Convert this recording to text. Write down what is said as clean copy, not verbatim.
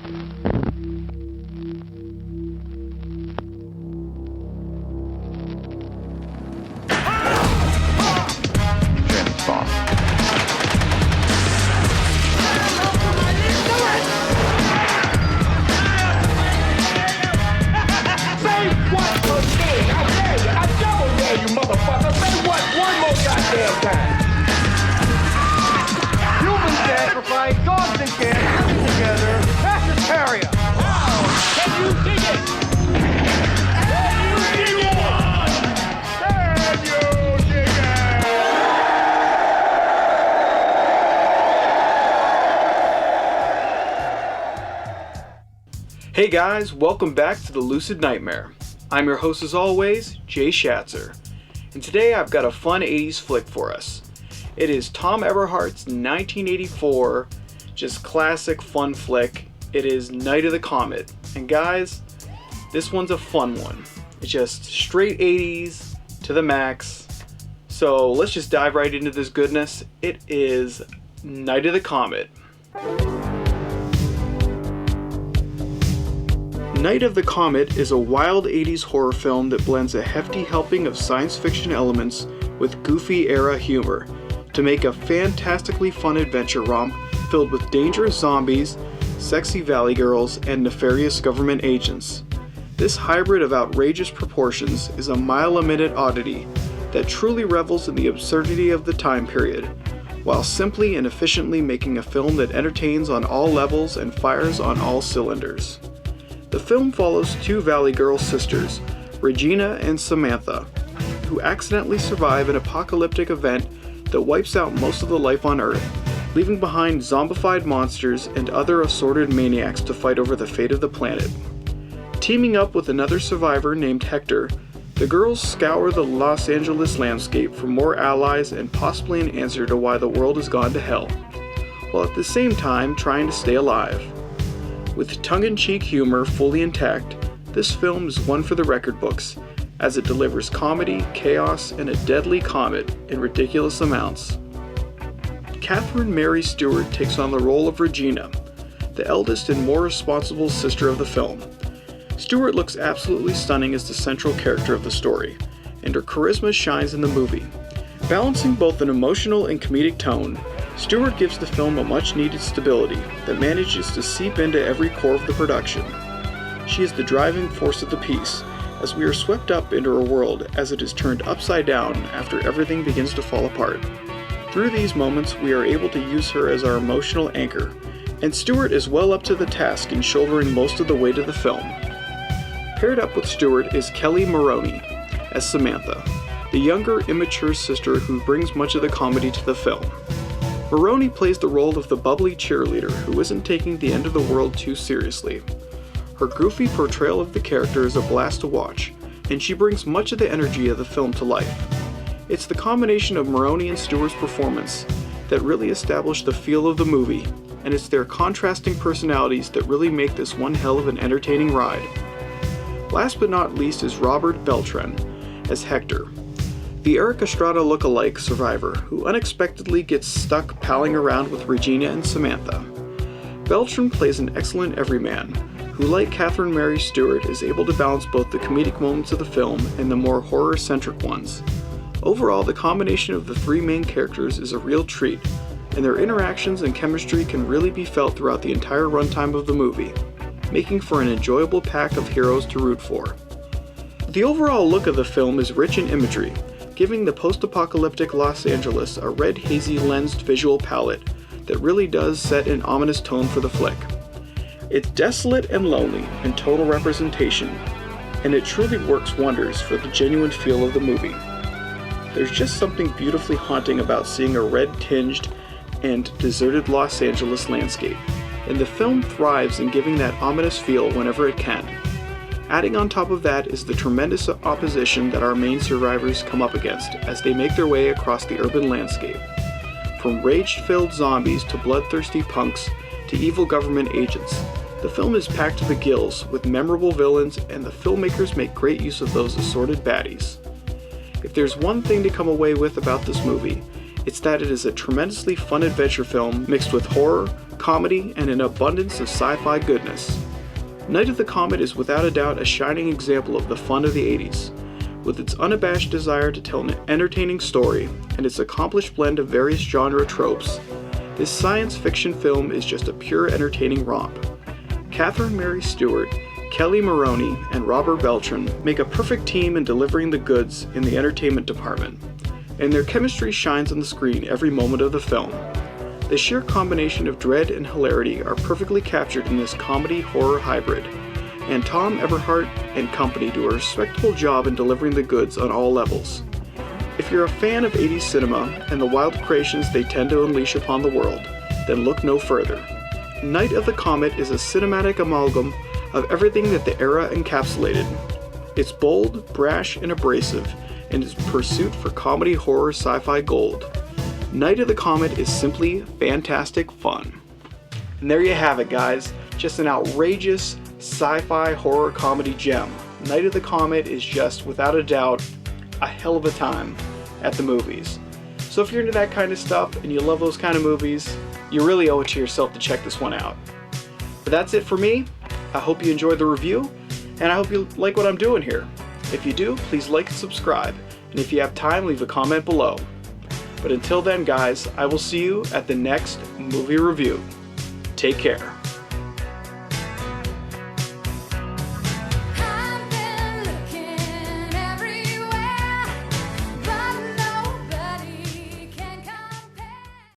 James Bond. Say what again? I dare you. I double dare you, motherfucker. Say what one more goddamn time. Humans sacrifice, dogs and cats living together. That's hysteria. Wow! Can you dig it? Can you dig it? Can you dig it? Hey guys, welcome back to the Lucid Nightmare. I'm your host as always, Jay Schatzer, and today I've got a fun 80s flick for us. It is Tom Eberhardt's 1984, just classic fun flick. It is Night of the Comet, and guys, this one's a fun one. It's just straight 80s to the max. So let's just dive right into this goodness. It is Night of the Comet. Night of the Comet is a wild 80s horror film that blends a hefty helping of science fiction elements with goofy era humor to make a fantastically fun adventure romp filled with dangerous zombies, sexy valley girls, and nefarious government agents. This hybrid of outrageous proportions is a mile-a-minute oddity that truly revels in the absurdity of the time period, while simply and efficiently making a film that entertains on all levels and fires on all cylinders. The film follows two Valley Girl sisters, Regina and Samantha, who accidentally survive an apocalyptic event that wipes out most of the life on Earth, leaving behind zombified monsters and other assorted maniacs to fight over the fate of the planet. Teaming up with another survivor named Hector, the girls scour the Los Angeles landscape for more allies and possibly an answer to why the world has gone to hell, while at the same time trying to stay alive. With tongue-in-cheek humor fully intact, this film is one for the record books, as it delivers comedy, chaos, and a deadly comet in ridiculous amounts. Catherine Mary Stewart takes on the role of Regina, the eldest and more responsible sister of the film. Stewart looks absolutely stunning as the central character of the story, and her charisma shines in the movie. Balancing both an emotional and comedic tone, Stewart gives the film a much-needed stability that manages to seep into every core of the production. She is the driving force of the piece, as we are swept up into her world as it is turned upside down after everything begins to fall apart. Through these moments, we are able to use her as our emotional anchor, and Stewart is well up to the task in shouldering most of the weight of the film. Paired up with Stewart is Kelly Maroney as Samantha, the younger, immature sister who brings much of the comedy to the film. Maroney plays the role of the bubbly cheerleader who isn't taking the end of the world too seriously. Her goofy portrayal of the character is a blast to watch, and she brings much of the energy of the film to life. It's the combination of Maroney and Stewart's performance that really establish the feel of the movie, and it's their contrasting personalities that really make this one hell of an entertaining ride. Last but not least is Robert Beltran as Hector, the Eric Estrada look-alike survivor who unexpectedly gets stuck palling around with Regina and Samantha. Beltran plays an excellent everyman who, like Catherine Mary Stewart, is able to balance both the comedic moments of the film and the more horror-centric ones. Overall, the combination of the three main characters is a real treat, and their interactions and chemistry can really be felt throughout the entire runtime of the movie, making for an enjoyable pack of heroes to root for. The overall look of the film is rich in imagery, giving the post-apocalyptic Los Angeles a red hazy lensed visual palette that really does set an ominous tone for the flick. It's desolate and lonely in total representation, and it truly works wonders for the genuine feel of the movie. There's just something beautifully haunting about seeing a red-tinged and deserted Los Angeles landscape, and the film thrives in giving that ominous feel whenever it can. Adding on top of that is the tremendous opposition that our main survivors come up against as they make their way across the urban landscape. From rage-filled zombies to bloodthirsty punks to evil government agents, the film is packed to the gills with memorable villains, and the filmmakers make great use of those assorted baddies. If there's one thing to come away with about this movie, It's that it is a tremendously fun adventure film mixed with horror, comedy, and an abundance of sci-fi goodness. Night of the Comet is without a doubt a shining example of the fun of the 80s. With its unabashed desire to tell an entertaining story and its accomplished blend of various genre tropes, this science fiction film is just a pure entertaining romp. Catherine Mary Stewart, Kelly Maroney, and Robert Beltran make a perfect team in delivering the goods in the entertainment department, and their chemistry shines on the screen every moment of the film. The sheer combination of dread and hilarity are perfectly captured in this comedy-horror hybrid, and Tom Eberhardt and company do a respectable job in delivering the goods on all levels. If you're a fan of 80s cinema and the wild creations they tend to unleash upon the world, then look no further. Night of the Comet is a cinematic amalgam of everything that the era encapsulated. It's bold, brash, and abrasive in its pursuit for comedy, horror, sci-fi gold. Night of the Comet is simply fantastic fun. And there you have it, guys. Just an outrageous sci-fi horror comedy gem. Night of the Comet is just, without a doubt, a hell of a time at the movies. So if you're into that kind of stuff and you love those kind of movies, you really owe it to yourself to check this one out. But that's it for me. I hope you enjoyed the review, and I hope you like what I'm doing here. If you do, please like and subscribe, and if you have time, leave a comment below. But until then, guys, I will see you at the next movie review. Take care.